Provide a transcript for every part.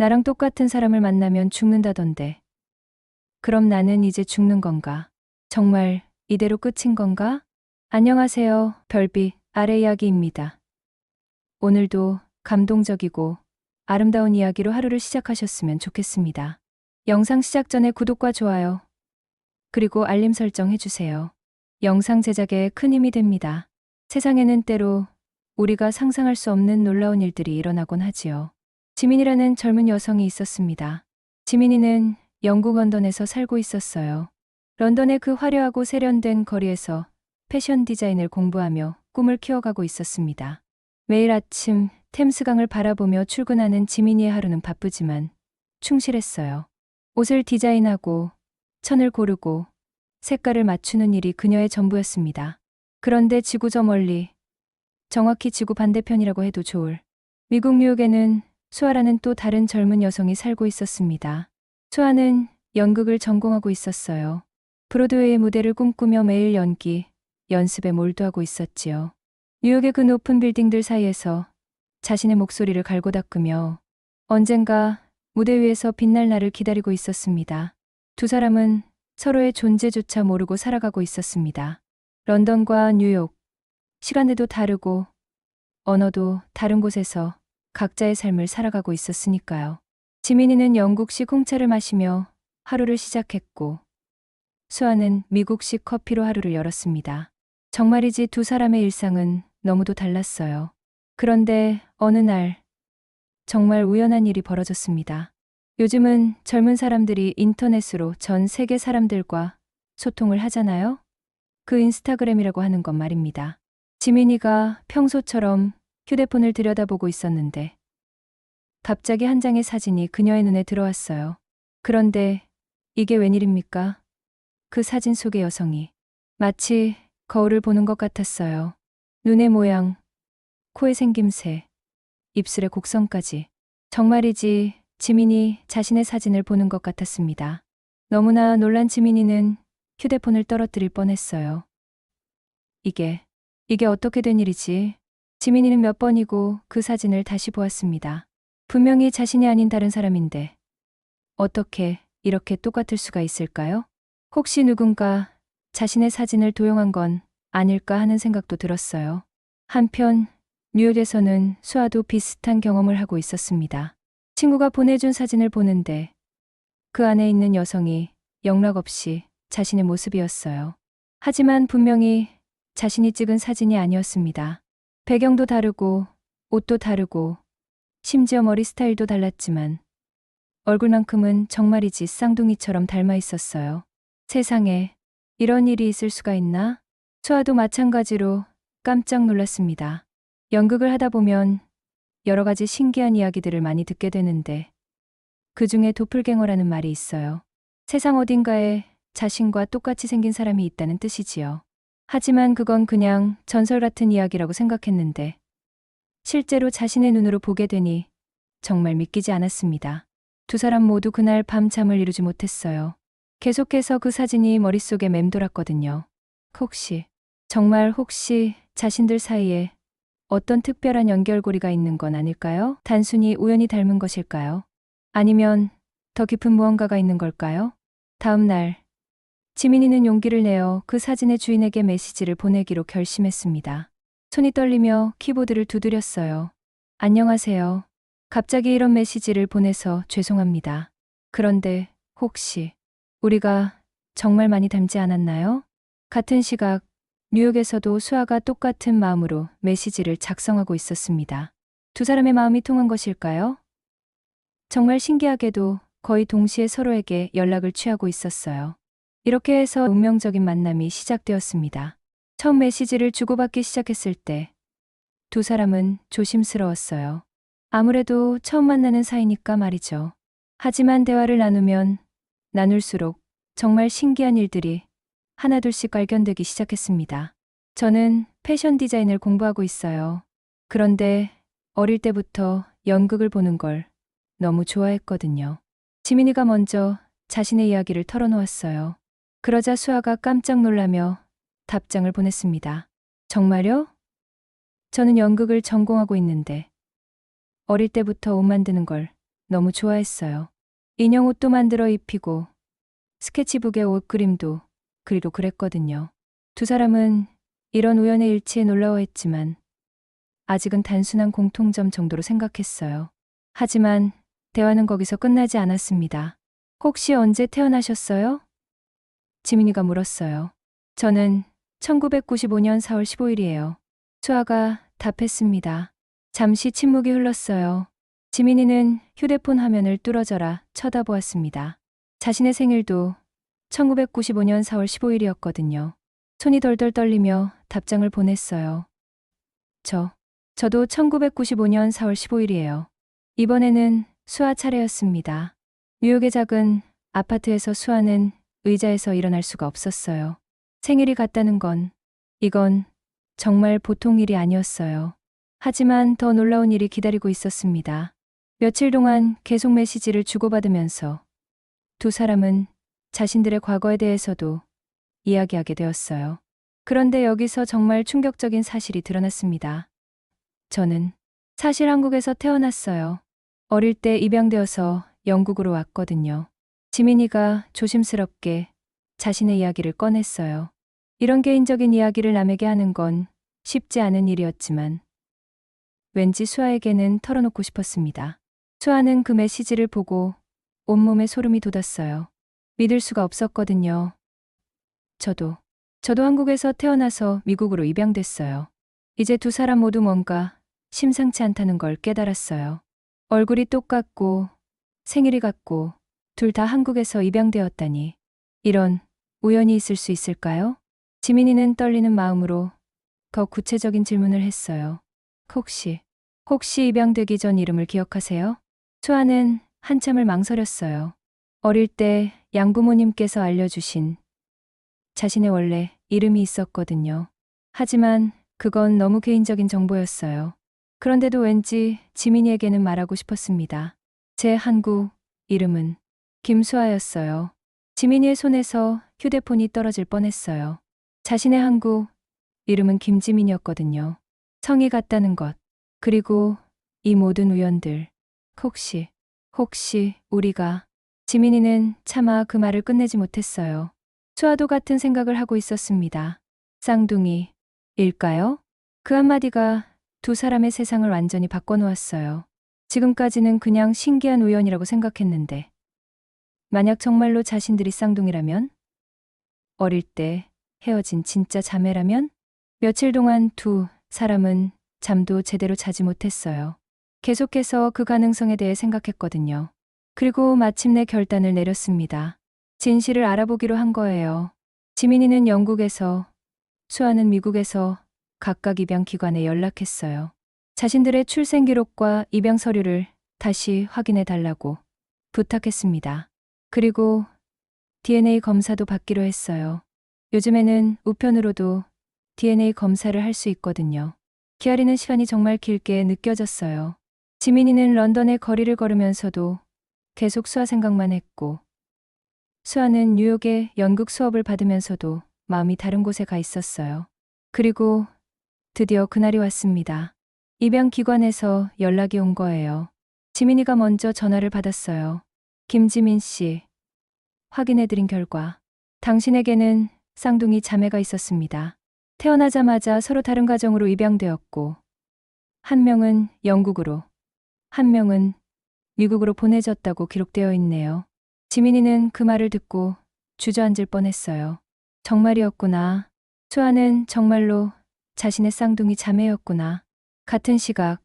나랑 똑같은 사람을 만나면 죽는다던데. 그럼 나는 이제 죽는 건가? 정말 이대로 끝인 건가? 안녕하세요. 별빛 아래 이야기입니다. 오늘도 감동적이고 아름다운 이야기로 하루를 시작하셨으면 좋겠습니다. 영상 시작 전에 구독과 좋아요, 그리고 알림 설정 해주세요. 영상 제작에 큰 힘이 됩니다. 세상에는 때로 우리가 상상할 수 없는 놀라운 일들이 일어나곤 하지요. 지민이라는 젊은 여성이 있었습니다. 지민이는 영국 런던에서 살고 있었어요. 런던의 그 화려하고 세련된 거리에서 패션 디자인을 공부하며 꿈을 키워가고 있었습니다. 매일 아침 템스강을 바라보며 출근하는 지민이의 하루는 바쁘지만 충실했어요. 옷을 디자인하고 천을 고르고 색깔을 맞추는 일이 그녀의 전부였습니다. 그런데 지구 저 멀리, 정확히 지구 반대편이라고 해도 좋을 미국 뉴욕에는 수아라는 또 다른 젊은 여성이 살고 있었습니다. 수아는 연극을 전공하고 있었어요. 브로드웨이의 무대를 꿈꾸며 매일 연기, 연습에 몰두하고 있었지요. 뉴욕의 그 높은 빌딩들 사이에서 자신의 목소리를 갈고 닦으며 언젠가 무대 위에서 빛날 날을 기다리고 있었습니다. 두 사람은 서로의 존재조차 모르고 살아가고 있었습니다. 런던과 뉴욕, 시간대도 다르고 언어도 다른 곳에서 각자의 삶을 살아가고 있었으니까요. 지민이는 영국식 홍차를 마시며 하루를 시작했고 수아는 미국식 커피로 하루를 열었습니다. 정말이지 두 사람의 일상은 너무도 달랐어요. 그런데 어느 날 정말 우연한 일이 벌어졌습니다. 요즘은 젊은 사람들이 인터넷으로 전 세계 사람들과 소통을 하잖아요. 그 인스타그램이라고 하는 건 말입니다. 지민이가 평소처럼 휴대폰을 들여다보고 있었는데 갑자기 한 장의 사진이 그녀의 눈에 들어왔어요. 그런데 이게 웬일입니까? 그 사진 속의 여성이 마치 거울을 보는 것 같았어요. 눈의 모양, 코의 생김새, 입술의 곡선까지. 정말이지 지민이 자신의 사진을 보는 것 같았습니다. 너무나 놀란 지민이는 휴대폰을 떨어뜨릴 뻔했어요. 이게 어떻게 된 일이지? 지민이는 몇 번이고 그 사진을 다시 보았습니다. 분명히 자신이 아닌 다른 사람인데 어떻게 이렇게 똑같을 수가 있을까요? 혹시 누군가 자신의 사진을 도용한 건 아닐까 하는 생각도 들었어요. 한편 뉴욕에서는 수아도 비슷한 경험을 하고 있었습니다. 친구가 보내준 사진을 보는데 그 안에 있는 여성이 영락없이 자신의 모습이었어요. 하지만 분명히 자신이 찍은 사진이 아니었습니다. 배경도 다르고 옷도 다르고 심지어 머리 스타일도 달랐지만 얼굴만큼은 정말이지 쌍둥이처럼 닮아 있었어요. 세상에 이런 일이 있을 수가 있나? 수아도 마찬가지로 깜짝 놀랐습니다. 연극을 하다 보면 여러 가지 신기한 이야기들을 많이 듣게 되는데 그 중에 도플갱어라는 말이 있어요. 세상 어딘가에 자신과 똑같이 생긴 사람이 있다는 뜻이지요. 하지만 그건 그냥 전설 같은 이야기라고 생각했는데 실제로 자신의 눈으로 보게 되니 정말 믿기지 않았습니다. 두 사람 모두 그날 밤 잠을 이루지 못했어요. 계속해서 그 사진이 머릿속에 맴돌았거든요. 혹시 자신들 사이에 어떤 특별한 연결고리가 있는 건 아닐까요? 단순히 우연히 닮은 것일까요? 아니면 더 깊은 무언가가 있는 걸까요? 다음 날, 지민이는 용기를 내어 그 사진의 주인에게 메시지를 보내기로 결심했습니다. 손이 떨리며 키보드를 두드렸어요. 안녕하세요. 갑자기 이런 메시지를 보내서 죄송합니다. 그런데 혹시 우리가 정말 많이 닮지 않았나요? 같은 시각 뉴욕에서도 수아가 똑같은 마음으로 메시지를 작성하고 있었습니다. 두 사람의 마음이 통한 것일까요? 정말 신기하게도 거의 동시에 서로에게 연락을 취하고 있었어요. 이렇게 해서 운명적인 만남이 시작되었습니다. 처음 메시지를 주고받기 시작했을 때 두 사람은 조심스러웠어요. 아무래도 처음 만나는 사이니까 말이죠. 하지만 대화를 나누면 나눌수록 정말 신기한 일들이 하나둘씩 발견되기 시작했습니다. 저는 패션 디자인을 공부하고 있어요. 그런데 어릴 때부터 연극을 보는 걸 너무 좋아했거든요. 지민이가 먼저 자신의 이야기를 털어놓았어요. 그러자 수아가 깜짝 놀라며 답장을 보냈습니다. 정말요? 저는 연극을 전공하고 있는데 어릴 때부터 옷 만드는 걸 너무 좋아했어요. 인형 옷도 만들어 입히고 스케치북에 옷 그림도 그리고 그랬거든요. 두 사람은 이런 우연의 일치에 놀라워했지만 아직은 단순한 공통점 정도로 생각했어요. 하지만 대화는 거기서 끝나지 않았습니다. 혹시 언제 태어나셨어요? 지민이가 물었어요. 저는 1995년 4월 15일이에요. 수아가 답했습니다. 잠시 침묵이 흘렀어요. 지민이는 휴대폰 화면을 뚫어져라 쳐다보았습니다. 자신의 생일도 1995년 4월 15일이었거든요. 손이 덜덜 떨리며 답장을 보냈어요. 저도 1995년 4월 15일이에요. 이번에는 수아 차례였습니다. 뉴욕의 작은 아파트에서 수아는 의자에서 일어날 수가 없었어요. 생일이 같다는 이건 정말 보통 일이 아니었어요. 하지만 더 놀라운 일이 기다리고 있었습니다. 며칠 동안 계속 메시지를 주고받으면서 두 사람은 자신들의 과거에 대해서도 이야기하게 되었어요. 그런데 여기서 정말 충격적인 사실이 드러났습니다. 저는 사실 한국에서 태어났어요. 어릴 때 입양되어서 영국으로 왔거든요. 지민이가 조심스럽게 자신의 이야기를 꺼냈어요. 이런 개인적인 이야기를 남에게 하는 건 쉽지 않은 일이었지만 왠지 수아에게는 털어놓고 싶었습니다. 수아는 그 메시지를 보고 온몸에 소름이 돋았어요. 믿을 수가 없었거든요. 저도 한국에서 태어나서 미국으로 입양됐어요. 이제 두 사람 모두 뭔가 심상치 않다는 걸 깨달았어요. 얼굴이 똑같고 생일이 같고 둘 다 한국에서 입양되었다니. 이런 우연이 있을 수 있을까요? 지민이는 떨리는 마음으로 더 구체적인 질문을 했어요. 혹시 입양되기 전 이름을 기억하세요? 수아는 한참을 망설였어요. 어릴 때 양부모님께서 알려주신 자신의 원래 이름이 있었거든요. 하지만 그건 너무 개인적인 정보였어요. 그런데도 왠지 지민이에게는 말하고 싶었습니다. 제 한국 이름은 김수아였어요. 지민이의 손에서 휴대폰이 떨어질 뻔했어요. 자신의 한국 이름은 김지민이었거든요. 성이 같다는 것, 그리고 이 모든 우연들. 혹시 우리가... 지민이는 차마 그 말을 끝내지 못했어요. 수아도 같은 생각을 하고 있었습니다. 쌍둥이일까요? 그 한마디가 두 사람의 세상을 완전히 바꿔놓았어요. 지금까지는 그냥 신기한 우연이라고 생각했는데 만약 정말로 자신들이 쌍둥이라면? 어릴 때 헤어진 진짜 자매라면? 며칠 동안 두 사람은 잠도 제대로 자지 못했어요. 계속해서 그 가능성에 대해 생각했거든요. 그리고 마침내 결단을 내렸습니다. 진실을 알아보기로 한 거예요. 지민이는 영국에서, 수아는 미국에서 각각 입양기관에 연락했어요. 자신들의 출생 기록과 입양 서류를 다시 확인해 달라고 부탁했습니다. 그리고 DNA 검사도 받기로 했어요. 요즘에는 우편으로도 DNA 검사를 할 수 있거든요. 기다리는 시간이 정말 길게 느껴졌어요. 지민이는 런던의 거리를 걸으면서도 계속 수아 생각만 했고, 수아는 뉴욕에 연극 수업을 받으면서도 마음이 다른 곳에 가 있었어요. 그리고 드디어 그날이 왔습니다. 입양기관에서 연락이 온 거예요. 지민이가 먼저 전화를 받았어요. 김지민 씨, 확인해드린 결과 당신에게는 쌍둥이 자매가 있었습니다. 태어나자마자 서로 다른 가정으로 입양되었고 한 명은 영국으로, 한 명은 미국으로 보내졌다고 기록되어 있네요. 지민이는 그 말을 듣고 주저앉을 뻔했어요. 정말이었구나. 수아는 정말로 자신의 쌍둥이 자매였구나. 같은 시각,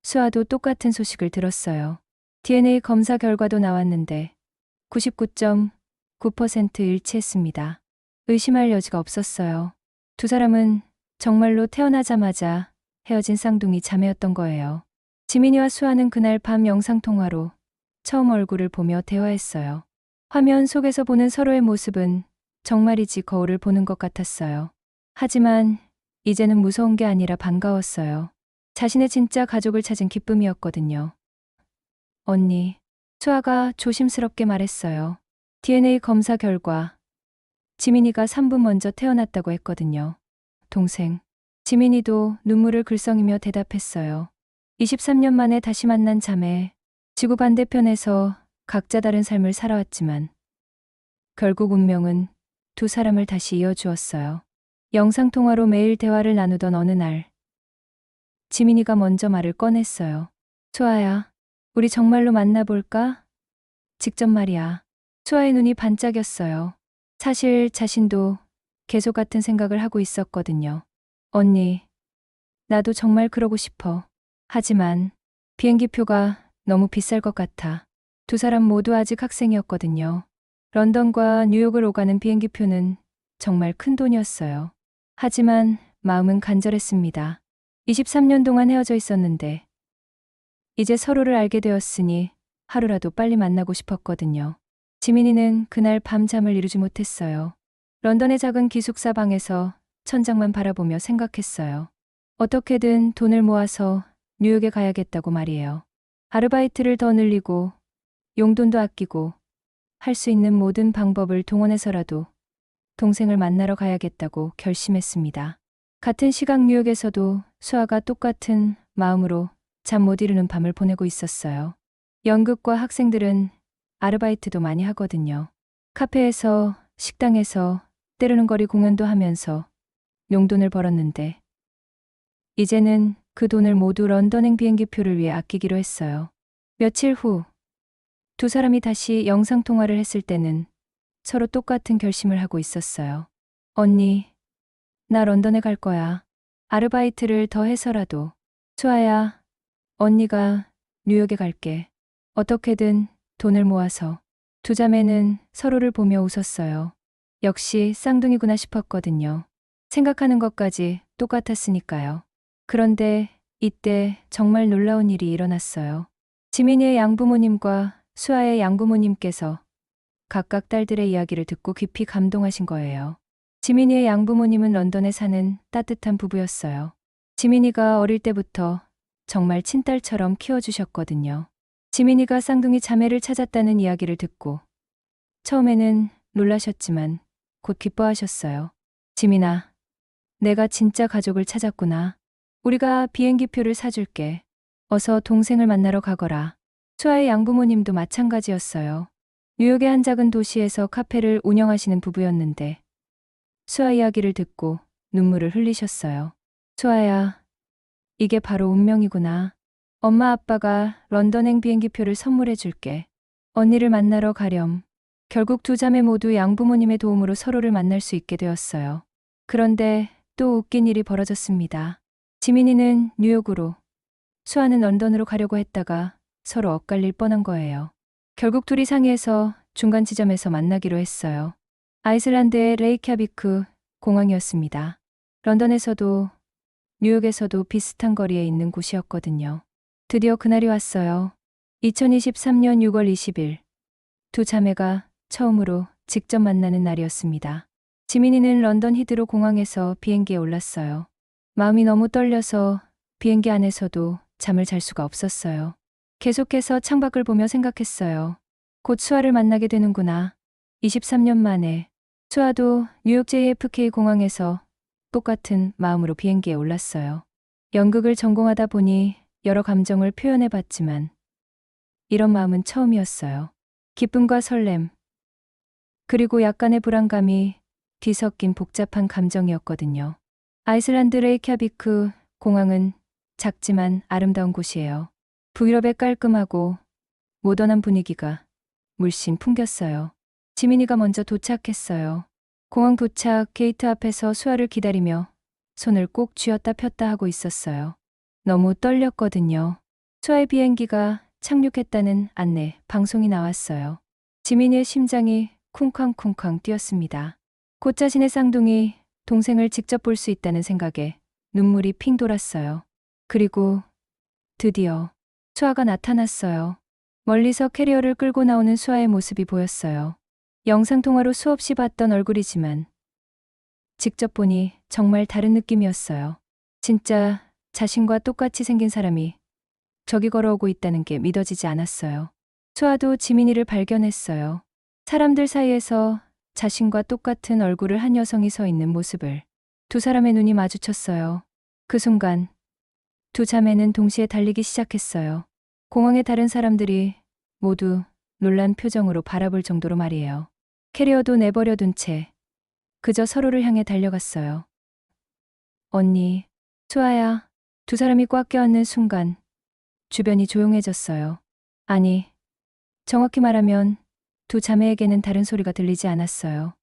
수아도 똑같은 소식을 들었어요. DNA 검사 결과도 나왔는데 99.9% 일치했습니다. 의심할 여지가 없었어요. 두 사람은 정말로 태어나자마자 헤어진 쌍둥이 자매였던 거예요. 지민이와 수아는 그날 밤 영상통화로 처음 얼굴을 보며 대화했어요. 화면 속에서 보는 서로의 모습은 정말이지 거울을 보는 것 같았어요. 하지만 이제는 무서운 게 아니라 반가웠어요. 자신의 진짜 가족을 찾은 기쁨이었거든요. 언니, 수아가 조심스럽게 말했어요. DNA 검사 결과 지민이가 3분 먼저 태어났다고 했거든요. 동생. 지민이도 눈물을 글썽이며 대답했어요. 23년 만에 다시 만난 자매. 지구 반대편에서 각자 다른 삶을 살아왔지만 결국 운명은 두 사람을 다시 이어주었어요. 영상통화로 매일 대화를 나누던 어느 날 지민이가 먼저 말을 꺼냈어요. 수아야, 우리 정말로 만나볼까? 직접 말이야. 수아의 눈이 반짝였어요. 사실 자신도 계속 같은 생각을 하고 있었거든요. 언니, 나도 정말 그러고 싶어. 하지만 비행기표가 너무 비쌀 것 같아. 두 사람 모두 아직 학생이었거든요. 런던과 뉴욕을 오가는 비행기표는 정말 큰 돈이었어요. 하지만 마음은 간절했습니다. 23년 동안 헤어져 있었는데 이제 서로를 알게 되었으니 하루라도 빨리 만나고 싶었거든요. 지민이는 그날 밤잠을 이루지 못했어요. 런던의 작은 기숙사 방에서 천장만 바라보며 생각했어요. 어떻게든 돈을 모아서 뉴욕에 가야겠다고 말이에요. 아르바이트를 더 늘리고 용돈도 아끼고 할 수 있는 모든 방법을 동원해서라도 동생을 만나러 가야겠다고 결심했습니다. 같은 시각 뉴욕에서도 수아가 똑같은 마음으로 잠 못 이루는 밤을 보내고 있었어요. 연극과 학생들은 아르바이트도 많이 하거든요. 카페에서, 식당에서, 때로는 거리 공연도 하면서 용돈을 벌었는데 이제는 그 돈을 모두 런던행 비행기표를 위해 아끼기로 했어요. 며칠 후 두 사람이 다시 영상통화를 했을 때는 서로 똑같은 결심을 하고 있었어요. 언니, 나 런던에 갈 거야. 아르바이트를 더 해서라도. 수아야, 언니가 뉴욕에 갈게. 어떻게든 돈을 모아서. 두 자매는 서로를 보며 웃었어요. 역시 쌍둥이구나 싶었거든요. 생각하는 것까지 똑같았으니까요. 그런데 이때 정말 놀라운 일이 일어났어요. 지민이의 양부모님과 수아의 양부모님께서 각각 딸들의 이야기를 듣고 깊이 감동하신 거예요. 지민이의 양부모님은 런던에 사는 따뜻한 부부였어요. 지민이가 어릴 때부터 정말 친딸처럼 키워주셨거든요. 지민이가 쌍둥이 자매를 찾았다는 이야기를 듣고 처음에는 놀라셨지만 곧 기뻐하셨어요. 지민아, 내가 진짜 가족을 찾았구나. 우리가 비행기표를 사줄게. 어서 동생을 만나러 가거라. 수아의 양부모님도 마찬가지였어요. 뉴욕의 한 작은 도시에서 카페를 운영하시는 부부였는데 수아 이야기를 듣고 눈물을 흘리셨어요. 수아야, 이게 바로 운명이구나. 엄마 아빠가 런던행 비행기표를 선물해 줄게. 언니를 만나러 가렴. 결국 두 자매 모두 양부모님의 도움으로 서로를 만날 수 있게 되었어요. 그런데 또 웃긴 일이 벌어졌습니다. 지민이는 뉴욕으로, 수아는 런던으로 가려고 했다가 서로 엇갈릴 뻔한 거예요. 결국 둘이 상의해서 중간 지점에서 만나기로 했어요. 아이슬란드의 레이캬비크 공항이었습니다. 런던에서도 뉴욕에서도 비슷한 거리에 있는 곳이었거든요. 드디어 그날이 왔어요. 2023년 6월 20일. 두 자매가 처음으로 직접 만나는 날이었습니다. 지민이는 런던 히드로 공항에서 비행기에 올랐어요. 마음이 너무 떨려서 비행기 안에서도 잠을 잘 수가 없었어요. 계속해서 창밖을 보며 생각했어요. 곧 수아를 만나게 되는구나. 23년 만에 수아도 뉴욕 JFK 공항에서 똑같은 마음으로 비행기에 올랐어요. 연극을 전공하다 보니 여러 감정을 표현해 봤지만 이런 마음은 처음이었어요. 기쁨과 설렘, 그리고 약간의 불안감이 뒤섞인 복잡한 감정이었거든요. 아이슬란드 레이캬비크 공항은 작지만 아름다운 곳이에요. 북유럽의 깔끔하고 모던한 분위기가 물씬 풍겼어요. 지민이가 먼저 도착했어요. 공항 도착 게이트 앞에서 수아를 기다리며 손을 꼭 쥐었다 폈다 하고 있었어요. 너무 떨렸거든요. 수아의 비행기가 착륙했다는 안내 방송이 나왔어요. 지민이의 심장이 쿵쾅쿵쾅 뛰었습니다. 곧 자신의 쌍둥이 동생을 직접 볼 수 있다는 생각에 눈물이 핑 돌았어요. 그리고 드디어 수아가 나타났어요. 멀리서 캐리어를 끌고 나오는 수아의 모습이 보였어요. 영상통화로 수없이 봤던 얼굴이지만 직접 보니 정말 다른 느낌이었어요. 진짜 자신과 똑같이 생긴 사람이 저기 걸어오고 있다는 게 믿어지지 않았어요. 수아도 지민이를 발견했어요. 사람들 사이에서 자신과 똑같은 얼굴을 한 여성이 서 있는 모습을. 두 사람의 눈이 마주쳤어요. 그 순간 두 자매는 동시에 달리기 시작했어요. 공항의 다른 사람들이 모두 놀란 표정으로 바라볼 정도로 말이에요. 캐리어도 내버려 둔 채 그저 서로를 향해 달려갔어요. 언니, 수아야. 두 사람이 꽉 껴안는 순간 주변이 조용해졌어요. 아니, 정확히 말하면 두 자매에게는 다른 소리가 들리지 않았어요.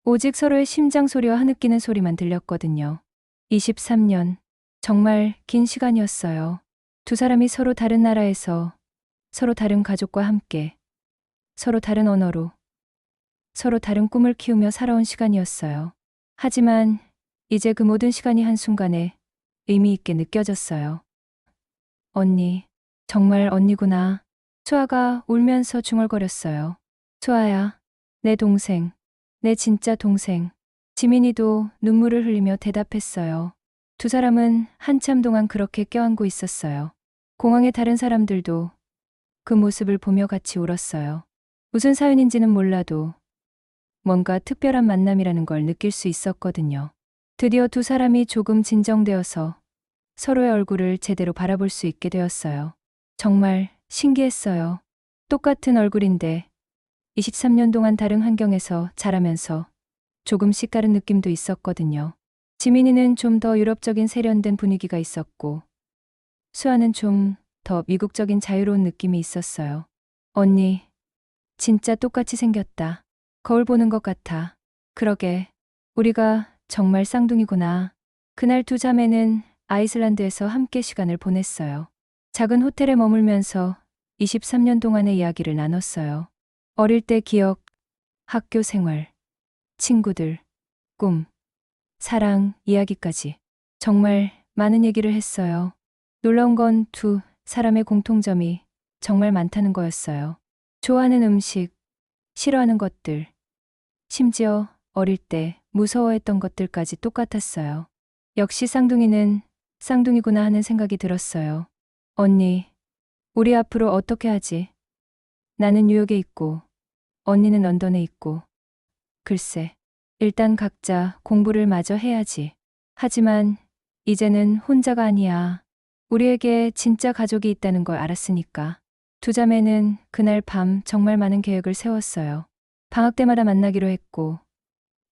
오직 서로의 심장 소리와 흐느끼는 소리만 들렸거든요. 23년, 정말 긴 시간이었어요. 두 사람이 서로 다른 나라에서 서로 다른 가족과 함께 서로 다른 언어로 서로 다른 꿈을 키우며 살아온 시간이었어요. 하지만 이제 그 모든 시간이 한순간에 의미 있게 느껴졌어요. 언니, 정말 언니구나. 수아가 울면서 중얼거렸어요. 수아야, 내 동생, 내 진짜 동생. 지민이도 눈물을 흘리며 대답했어요. 두 사람은 한참 동안 그렇게 껴안고 있었어요. 공항의 다른 사람들도 그 모습을 보며 같이 울었어요. 무슨 사연인지는 몰라도 뭔가 특별한 만남이라는 걸 느낄 수 있었거든요. 드디어 두 사람이 조금 진정되어서 서로의 얼굴을 제대로 바라볼 수 있게 되었어요. 정말 신기했어요. 똑같은 얼굴인데 23년 동안 다른 환경에서 자라면서 조금씩 다른 느낌도 있었거든요. 지민이는 좀 더 유럽적인 세련된 분위기가 있었고 수아는 좀 더 미국적인 자유로운 느낌이 있었어요. 언니, 진짜 똑같이 생겼다. 거울 보는 것 같아. 그러게, 우리가 정말 쌍둥이구나. 그날 두 자매는 아이슬란드에서 함께 시간을 보냈어요. 작은 호텔에 머물면서 23년 동안의 이야기를 나눴어요. 어릴 때 기억, 학교 생활, 친구들, 꿈, 사랑, 이야기까지. 정말 많은 얘기를 했어요. 놀라운 건 두 사람의 공통점이 정말 많다는 거였어요. 좋아하는 음식, 싫어하는 것들, 심지어 어릴 때 무서워했던 것들까지 똑같았어요. 역시 쌍둥이는 쌍둥이구나 하는 생각이 들었어요. 언니, 우리 앞으로 어떻게 하지? 나는 뉴욕에 있고, 언니는 런던에 있고. 글쎄, 일단 각자 공부를 마저 해야지. 하지만 이제는 혼자가 아니야. 우리에게 진짜 가족이 있다는 걸 알았으니까. 두 자매는 그날 밤 정말 많은 계획을 세웠어요. 방학 때마다 만나기로 했고,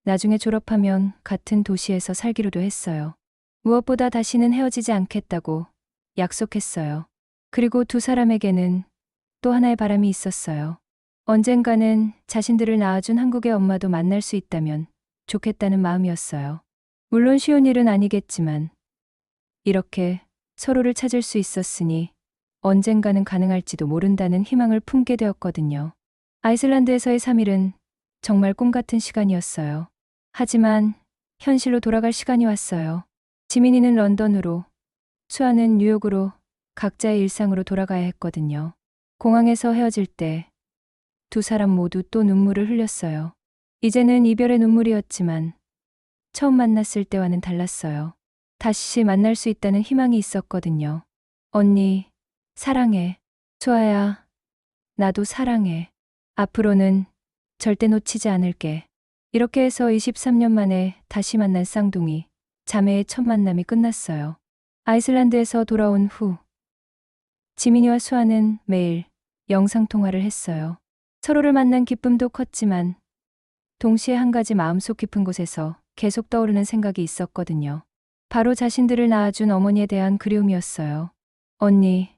나중에 졸업하면 같은 도시에서 살기로도 했어요. 무엇보다 다시는 헤어지지 않겠다고 약속했어요. 그리고 두 사람에게는 또 하나의 바람이 있었어요. 언젠가는 자신들을 낳아준 한국의 엄마도 만날 수 있다면 좋겠다는 마음이었어요. 물론 쉬운 일은 아니겠지만 이렇게 서로를 찾을 수 있었으니 언젠가는 가능할지도 모른다는 희망을 품게 되었거든요. 아이슬란드에서의 3일은 정말 꿈 같은 시간이었어요. 하지만 현실로 돌아갈 시간이 왔어요. 지민이는 런던으로, 수아는 뉴욕으로 각자의 일상으로 돌아가야 했거든요. 공항에서 헤어질 때 두 사람 모두 또 눈물을 흘렸어요. 이제는 이별의 눈물이었지만 처음 만났을 때와는 달랐어요. 다시 만날 수 있다는 희망이 있었거든요. 언니, 사랑해. 수아야, 나도 사랑해. 앞으로는 절대 놓치지 않을게. 이렇게 해서 23년 만에 다시 만난 쌍둥이, 자매의 첫 만남이 끝났어요. 아이슬란드에서 돌아온 후 지민이와 수아는 매일 영상통화를 했어요. 서로를 만난 기쁨도 컸지만 동시에 한 가지 마음속 깊은 곳에서 계속 떠오르는 생각이 있었거든요. 바로 자신들을 낳아준 어머니에 대한 그리움이었어요. 언니,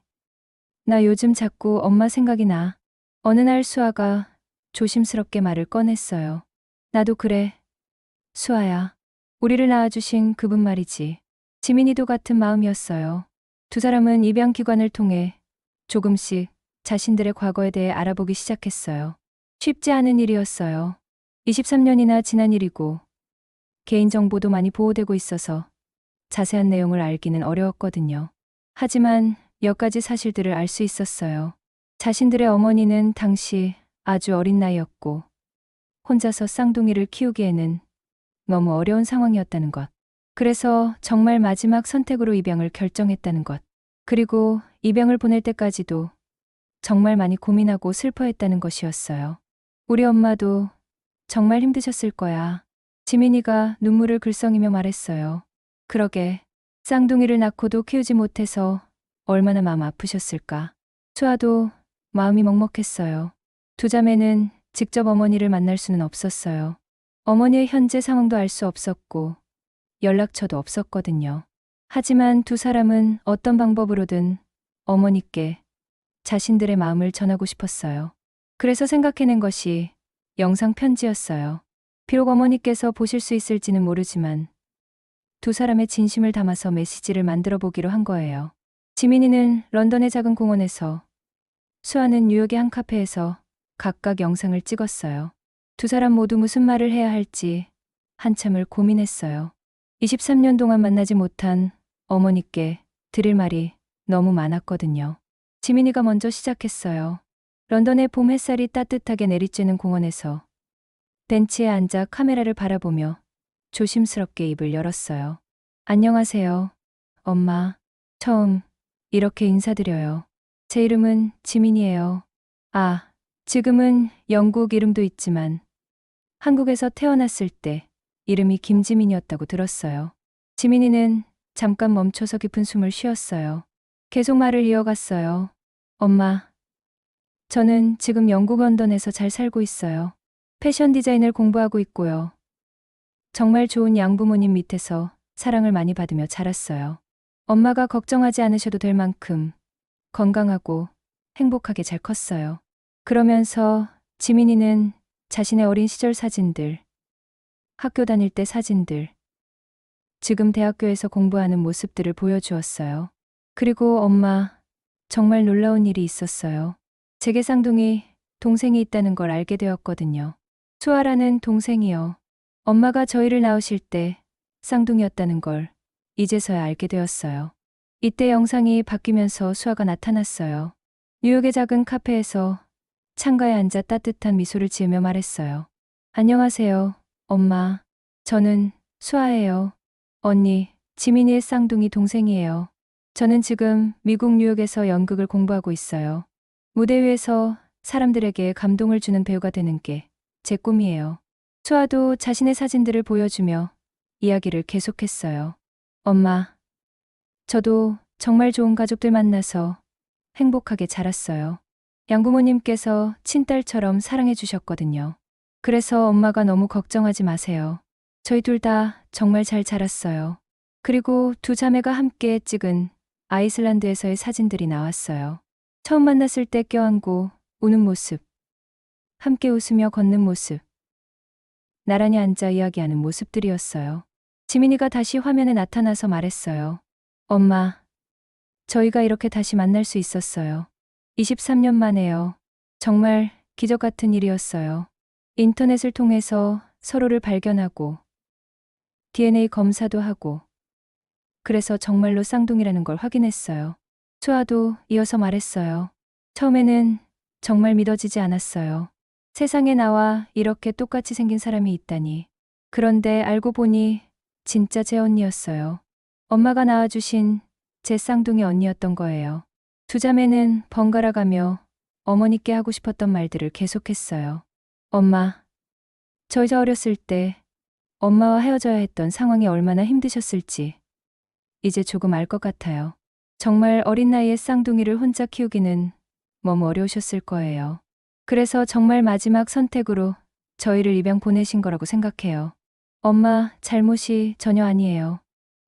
나 요즘 자꾸 엄마 생각이 나. 어느 날 수아가 조심스럽게 말을 꺼냈어요. 나도 그래. 수아야, 우리를 낳아주신 그분 말이지. 지민이도 같은 마음이었어요. 두 사람은 입양기관을 통해 조금씩 자신들의 과거에 대해 알아보기 시작했어요. 쉽지 않은 일이었어요. 23년이나 지난 일이고 개인정보도 많이 보호되고 있어서 자세한 내용을 알기는 어려웠거든요. 하지만 몇 가지 사실들을 알 수 있었어요. 자신들의 어머니는 당시 아주 어린 나이였고 혼자서 쌍둥이를 키우기에는 너무 어려운 상황이었다는 것. 그래서 정말 마지막 선택으로 입양을 결정했다는 것. 그리고 입양을 보낼 때까지도 정말 많이 고민하고 슬퍼했다는 것이었어요. 우리 엄마도 정말 힘드셨을 거야. 지민이가 눈물을 글썽이며 말했어요. 그러게, 쌍둥이를 낳고도 키우지 못해서 얼마나 마음 아프셨을까. 수아도 마음이 먹먹했어요. 두 자매는 직접 어머니를 만날 수는 없었어요. 어머니의 현재 상황도 알 수 없었고 연락처도 없었거든요. 하지만 두 사람은 어떤 방법으로든 어머니께 자신들의 마음을 전하고 싶었어요. 그래서 생각해낸 것이 영상 편지였어요. 비록 어머니께서 보실 수 있을지는 모르지만 두 사람의 진심을 담아서 메시지를 만들어 보기로 한 거예요. 지민이는 런던의 작은 공원에서, 수아는 뉴욕의 한 카페에서 각각 영상을 찍었어요. 두 사람 모두 무슨 말을 해야 할지 한참을 고민했어요. 23년 동안 만나지 못한 어머니께 드릴 말이 너무 많았거든요. 지민이가 먼저 시작했어요. 런던의 봄 햇살이 따뜻하게 내리쬐는 공원에서 벤치에 앉아 카메라를 바라보며 조심스럽게 입을 열었어요. 안녕하세요, 엄마. 처음 이렇게 인사드려요. 제 이름은 지민이에요. 아, 지금은 영국 이름도 있지만 한국에서 태어났을 때 이름이 김지민이었다고 들었어요. 지민이는 잠깐 멈춰서 깊은 숨을 쉬었어요. 계속 말을 이어갔어요. 엄마, 저는 지금 영국 런던에서 잘 살고 있어요. 패션 디자인을 공부하고 있고요. 정말 좋은 양부모님 밑에서 사랑을 많이 받으며 자랐어요. 엄마가 걱정하지 않으셔도 될 만큼 건강하고 행복하게 잘 컸어요. 그러면서 지민이는 자신의 어린 시절 사진들, 학교 다닐 때 사진들, 지금 대학교에서 공부하는 모습들을 보여주었어요. 그리고 엄마, 정말 놀라운 일이 있었어요. 제게 쌍둥이 동생이 있다는 걸 알게 되었거든요. 수아라는 동생이요. 엄마가 저희를 낳으실 때 쌍둥이였다는 걸 이제서야 알게 되었어요. 이때 영상이 바뀌면서 수아가 나타났어요. 뉴욕의 작은 카페에서 창가에 앉아 따뜻한 미소를 지으며 말했어요. 안녕하세요, 엄마. 저는 수아예요. 언니, 지민이의 쌍둥이 동생이에요. 저는 지금 미국 뉴욕에서 연극을 공부하고 있어요. 무대 위에서 사람들에게 감동을 주는 배우가 되는 게 제 꿈이에요. 수아도 자신의 사진들을 보여주며 이야기를 계속했어요. 엄마, 저도 정말 좋은 가족들 만나서 행복하게 자랐어요. 양부모님께서 친딸처럼 사랑해 주셨거든요. 그래서 엄마가 너무 걱정하지 마세요. 저희 둘 다 정말 잘 자랐어요. 그리고 두 자매가 함께 찍은 아이슬란드에서의 사진들이 나왔어요. 처음 만났을 때 껴안고 우는 모습, 함께 웃으며 걷는 모습, 나란히 앉아 이야기하는 모습들이었어요. 지민이가 다시 화면에 나타나서 말했어요. 엄마, 저희가 이렇게 다시 만날 수 있었어요. 23년 만에요. 정말 기적 같은 일이었어요. 인터넷을 통해서 서로를 발견하고 DNA 검사도 하고 그래서 정말로 쌍둥이라는 걸 확인했어요. 수아도 이어서 말했어요. 처음에는 정말 믿어지지 않았어요. 세상에 나와 이렇게 똑같이 생긴 사람이 있다니. 그런데 알고 보니 진짜 제 언니였어요. 엄마가 낳아주신 제 쌍둥이 언니였던 거예요. 두 자매는 번갈아 가며 어머니께 하고 싶었던 말들을 계속했어요. 엄마, 저희 어렸을 때 엄마와 헤어져야 했던 상황이 얼마나 힘드셨을지 이제 조금 알 것 같아요. 정말 어린 나이에 쌍둥이를 혼자 키우기는 너무 어려우셨을 거예요. 그래서 정말 마지막 선택으로 저희를 입양 보내신 거라고 생각해요. 엄마 잘못이 전혀 아니에요.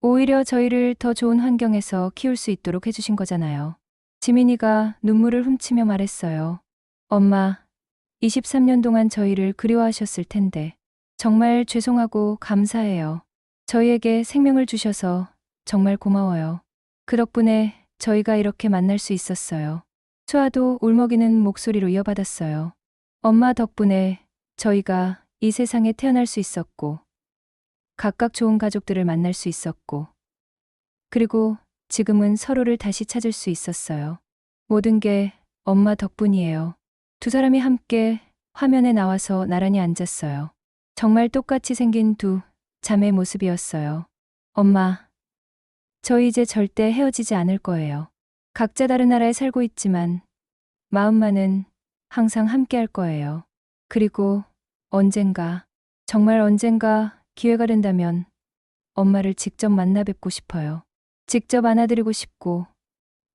오히려 저희를 더 좋은 환경에서 키울 수 있도록 해주신 거잖아요. 지민이가 눈물을 훔치며 말했어요. 엄마, 23년 동안 저희를 그리워하셨을 텐데 정말 죄송하고 감사해요. 저희에게 생명을 주셔서 정말 고마워요. 그 덕분에 저희가 이렇게 만날 수 있었어요. 수아도 울먹이는 목소리로 이어받았어요. 엄마 덕분에 저희가 이 세상에 태어날 수 있었고 각각 좋은 가족들을 만날 수 있었고 그리고 지금은 서로를 다시 찾을 수 있었어요. 모든 게 엄마 덕분이에요. 두 사람이 함께 화면에 나와서 나란히 앉았어요. 정말 똑같이 생긴 두 자매의 모습이었어요. 엄마, 저희 이제 절대 헤어지지 않을 거예요. 각자 다른 나라에 살고 있지만 마음만은 항상 함께 할 거예요. 그리고 언젠가, 정말 언젠가 기회가 된다면 엄마를 직접 만나 뵙고 싶어요. 직접 안아드리고 싶고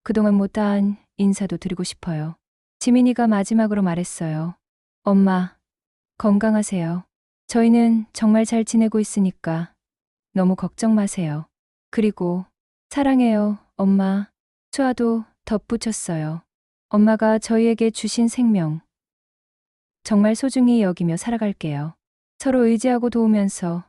그동안 못다한 인사도 드리고 싶어요. 지민이가 마지막으로 말했어요. 엄마, 건강하세요. 저희는 정말 잘 지내고 있으니까 너무 걱정 마세요. 그리고 사랑해요, 엄마. 수아도 덧붙였어요. 엄마가 저희에게 주신 생명 정말 소중히 여기며 살아갈게요. 서로 의지하고 도우면서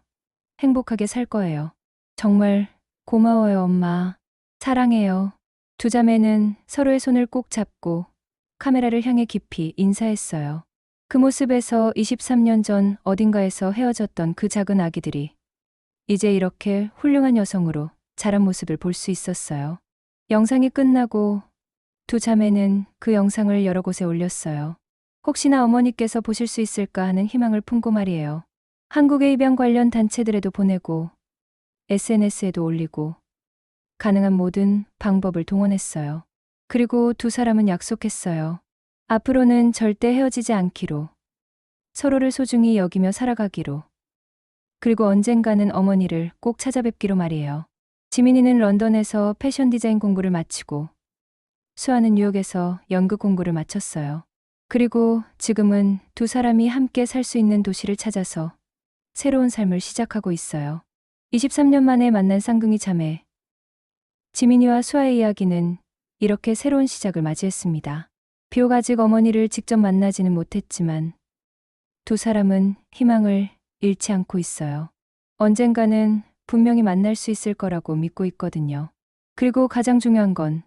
행복하게 살 거예요. 정말 고마워요, 엄마. 사랑해요. 두 자매는 서로의 손을 꼭 잡고 카메라를 향해 깊이 인사했어요. 그 모습에서 23년 전 어딘가에서 헤어졌던 그 작은 아기들이 이제 이렇게 훌륭한 여성으로 자란 모습을 볼 수 있었어요. 영상이 끝나고 두 자매는 그 영상을 여러 곳에 올렸어요. 혹시나 어머니께서 보실 수 있을까 하는 희망을 품고 말이에요. 한국의 입양 관련 단체들에도 보내고 SNS에도 올리고 가능한 모든 방법을 동원했어요. 그리고 두 사람은 약속했어요. 앞으로는 절대 헤어지지 않기로, 서로를 소중히 여기며 살아가기로, 그리고 언젠가는 어머니를 꼭 찾아뵙기로 말이에요. 지민이는 런던에서 패션 디자인 공부를 마치고 수아는 뉴욕에서 연극 공부를 마쳤어요. 그리고 지금은 두 사람이 함께 살 수 있는 도시를 찾아서 새로운 삶을 시작하고 있어요. 23년 만에 만난 쌍둥이 자매. 지민이와 수아의 이야기는 이렇게 새로운 시작을 맞이했습니다. 비록 아직 어머니를 직접 만나지는 못했지만 두 사람은 희망을 잃지 않고 있어요. 언젠가는 분명히 만날 수 있을 거라고 믿고 있거든요. 그리고 가장 중요한 건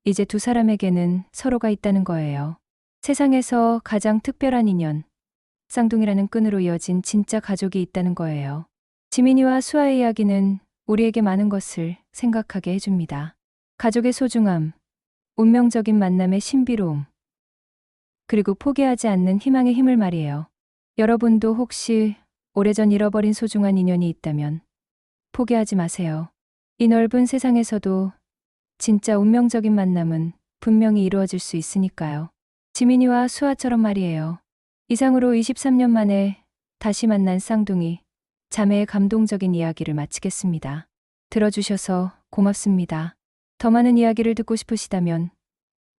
이제 두 사람에게는 서로가 있다는 거예요. 세상에서 가장 특별한 인연, 쌍둥이라는 끈으로 이어진 진짜 가족이 있다는 거예요. 지민이와 수아의 이야기는 우리에게 많은 것을 생각하게 해줍니다. 가족의 소중함, 운명적인 만남의 신비로움, 그리고 포기하지 않는 희망의 힘을 말이에요. 여러분도 혹시 오래전 잃어버린 소중한 인연이 있다면 포기하지 마세요. 이 넓은 세상에서도 진짜 운명적인 만남은 분명히 이루어질 수 있으니까요. 지민이와 수아처럼 말이에요. 이상으로 23년 만에 다시 만난 쌍둥이 자매의 감동적인 이야기를 마치겠습니다. 들어주셔서 고맙습니다. 더 많은 이야기를 듣고 싶으시다면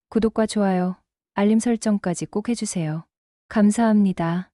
구독과 좋아요, 알림 설정까지 꼭 해주세요. 감사합니다.